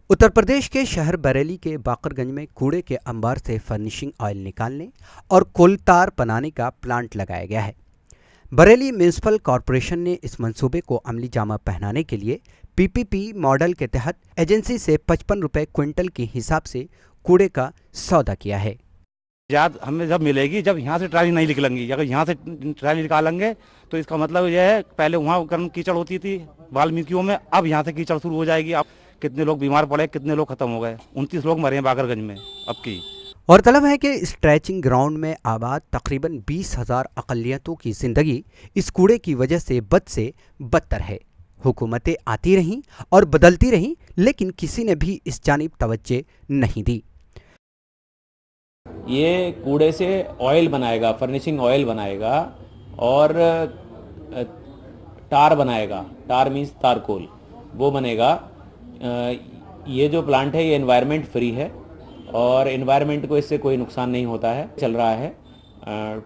उत्तर प्रदेश के शहर बरेली के बाकरगंज में कूड़े के अंबार से फर्निशिंग ऑयल निकालने और कोलतार बनाने का प्लांट लगाया गया है। बरेली म्यूनिसिपल कॉरपोरेशन ने इस मंसूबे को अमली जामा पहनाने के लिए पीपीपी मॉडल के तहत एजेंसी से 55 रुपए क्विंटल के हिसाब से कूड़े का सौदा किया है। याद हमें जब मिलेगी, जब यहाँ से ट्राली नहीं निकलेंगी। अगर यहाँ से ट्राली निकालेंगे तो इसका मतलब यह है, पहले वहाँ गर्म कीचड़ होती थी वाल्मीकियों में, अब यहाँ से कीचड़ शुरू हो जाएगी। अब कितने लोग बीमार पड़े, कितने लोग खत्म हो गए, 29 लोग मरे हैं बाकरगंज में अब की। और तलब है कि स्ट्रेचिंग ग्राउंड में आबाद तकरीबन 20,000 अकलियतों की जिंदगी इस कूड़े की वजह से बद से बदतर है। हुकूमतें आती रहीं और बदलती रहीं, लेकिन किसी ने भी इस जानिब तवज्जो नहीं दी। ये कूड़े से ऑयल बनाएगा, फर्निशिंग ऑयल बनाएगा और टार बनाएगा। टार मीन्स तारकोल, वो बनेगा। ये जो प्लांट है ये एनवायरनमेंट फ्री है और एनवायरनमेंट को इससे कोई नुकसान नहीं होता है। चल रहा है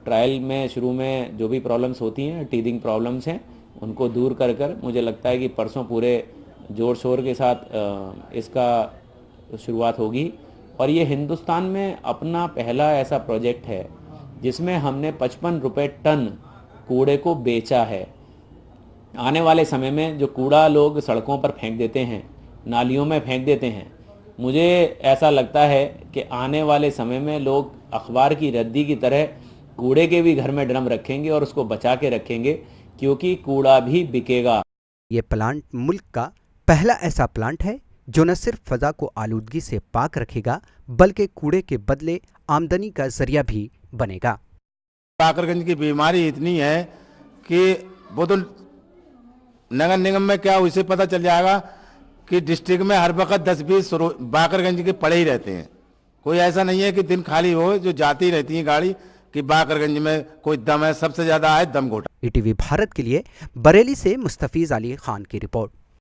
ट्रायल में। शुरू में जो भी प्रॉब्लम्स होती हैं, टीथिंग प्रॉब्लम्स हैं, उनको दूर कर कर मुझे लगता है कि परसों पूरे जोर शोर के साथ इसका शुरुआत होगी। और ये हिंदुस्तान में अपना पहला ऐसा प्रोजेक्ट है जिसमें हमने 55 रुपये टन कूड़े को बेचा है। आने वाले समय में जो कूड़ा लोग सड़कों पर फेंक देते हैं, नालियों में फेंक देते हैं, मुझे ऐसा लगता है कि आने वाले समय में लोग अखबार की रद्दी की तरह कूड़े के भी घर में ड्रम रखेंगे और उसको बचा के रखेंगे, क्योंकि कूड़ा भी बिकेगा। ये प्लांट मुल्क का पहला ऐसा प्लांट है जो न सिर्फ फजा को आलूदगी से पाक रखेगा, बल्कि कूड़े के बदले आमदनी का जरिया भी बनेगा। बाकरगंज की बीमारी इतनी है कि वो तो नगर निगम में क्या उसे पता चल जाएगा कि डिस्ट्रिक्ट में हर वक्त 10-20 बाकरगंज के पड़े ही रहते हैं। कोई ऐसा नहीं है कि दिन खाली हो, जो जाती रहती है गाड़ी कि बाकरगंज में कोई दम है। सबसे ज्यादा है दम घोटा। ईटीवी भारत के लिए बरेली से मुस्तफीज अली खान की रिपोर्ट।